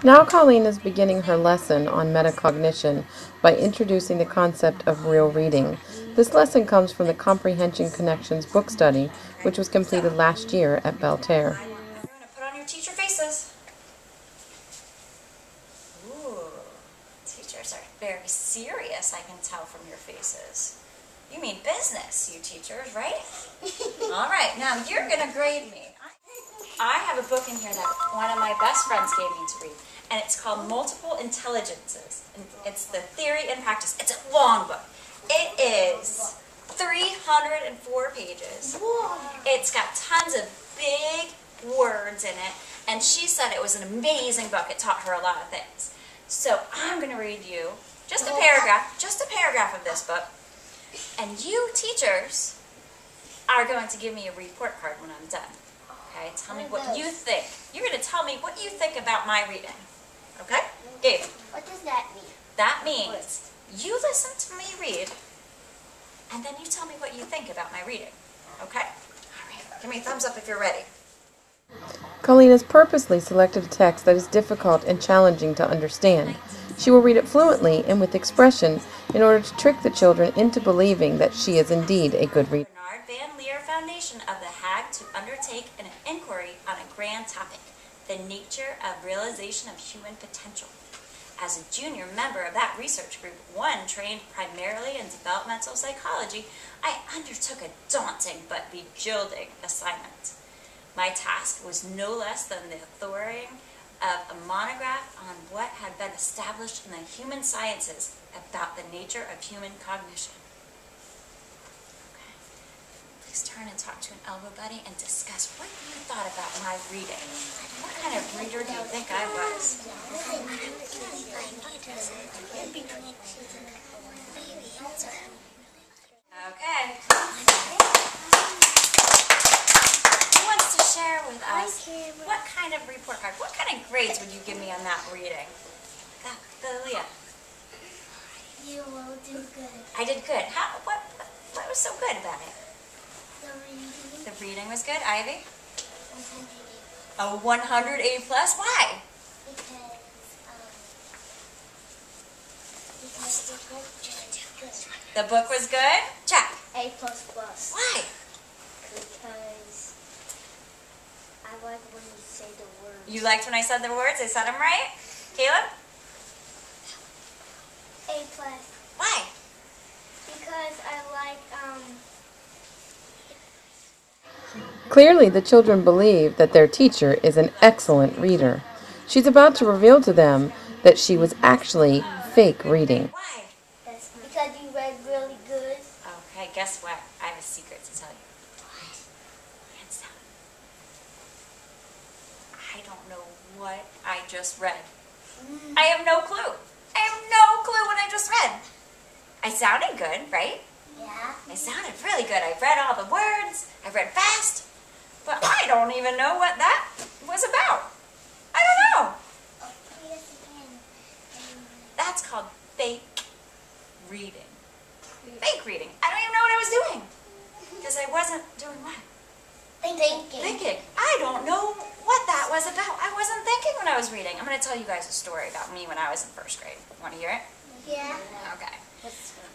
Now Colleen is beginning her lesson on metacognition by introducing the concept of real reading. This lesson comes from the Comprehension Connections book study, which was completed last year at Belterre. Everyone, put on your teacher faces. Ooh, teachers are very serious, I can tell from your faces. You mean business, you teachers, right? All right, now you're going to grade me. I have a book in here that one of my best friends gave me to read, and it's called Multiple Intelligences. And it's the theory and practice. It's a long book. It is 304 pages. It's got tons of big words in it, and she said it was an amazing book. It taught her a lot of things. So I'm going to read you just a paragraph of this book, and you teachers are going to give me a report card when I'm done. Okay, tell me what you think. You're going to tell me what you think about my reading. Okay? Gabe. What does that mean? That means you listen to me read, and then you tell me what you think about my reading. Okay? All right. Give me a thumbs up if you're ready. Colleen has purposely selected a text that is difficult and challenging to understand. She will read it fluently and with expression in order to trick the children into believing that she is indeed a good reader. Foundation of the Hague to undertake an inquiry on a grand topic, the nature of realization of human potential. As a junior member of that research group, one trained primarily in developmental psychology, I undertook a daunting but bejeweling assignment. My task was no less than the authoring of a monograph on what had been established in the human sciences about the nature of human cognition. Turn and talk to an elbow buddy and discuss what you thought about my reading. What kind of reader do you think I was? Okay. Who wants to share with us what kind of report card, what kind of grades would you give me on that reading? Leah. You will do good. I did good. What was so good about it? The reading was good. Ivy? 100. A 100 A+. Why? Because the book was good. The book was good? Check. A++. Why? Because I like when you say the words. You liked when I said the words? I said them right? Caleb? A+. Why? Because I like Clearly, the children believe that their teacher is an excellent reader. She's about to reveal to them that she was actually fake reading. Why? That's because you read really good. Okay, guess what? I have a secret to tell you. Hands down. I don't know what I just read. I have no clue. I have no clue what I just read. I sounded good, right? Yeah. I sounded really good. I read all the words. I read fast. But I don't even know what that was about. I don't know. That's called fake reading. Fake reading. I don't even know what I was doing. Because I wasn't doing what? Thinking. I don't know what that was about. I wasn't thinking when I was reading. I'm going to tell you guys a story about me when I was in first grade. Want to hear it? Yeah. Okay.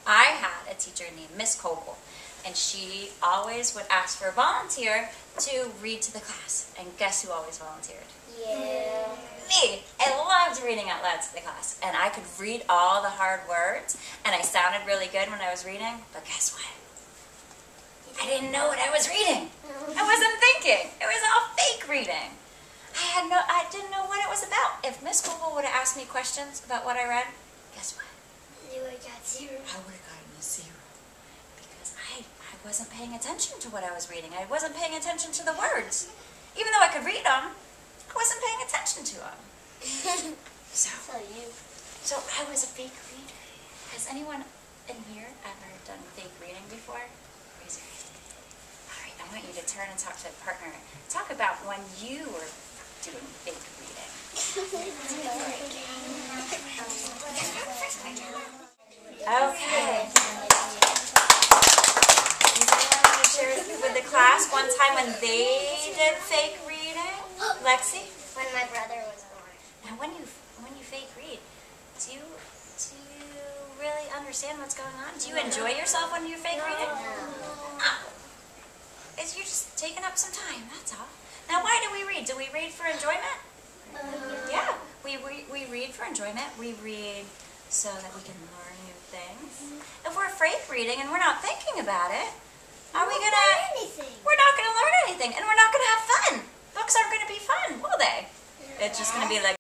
I had a teacher named Miss Kogel, and she always would ask for a volunteer to read to the class. And guess who always volunteered? Yeah. Me. I loved reading out loud to the class, and I could read all the hard words, and I sounded really good when I was reading, but guess what? I didn't know what I was reading. I wasn't thinking. It was all fake reading. I didn't know what it was about. If Miss Kogel would have asked me questions about what I read, guess what? You would have got 0. I would have gotten a 0. Because I wasn't paying attention to what I was reading. I wasn't paying attention to the words. Even though I could read them, I wasn't paying attention to them. So I was a fake reader. Has anyone in here ever done fake reading before? Raise your hand. All right, I want you to turn and talk to a partner. Talk about when you were doing fake reading. Okay. Does anyone want to share with the class one time when they did fake reading? Lexi? When my brother was born. Now, when you fake read, do you really understand what's going on? Do you enjoy yourself when you fake reading? No. You're just taking up some time. That's all. Now, why do we read? Do we read for enjoyment? Yeah, we read for enjoyment. We read so that we can learn new things. If we're fake reading and we're not thinking about it, are we gonna? We're not gonna learn anything, and we're not gonna have fun. Books aren't gonna be fun, will they? It's just gonna be like.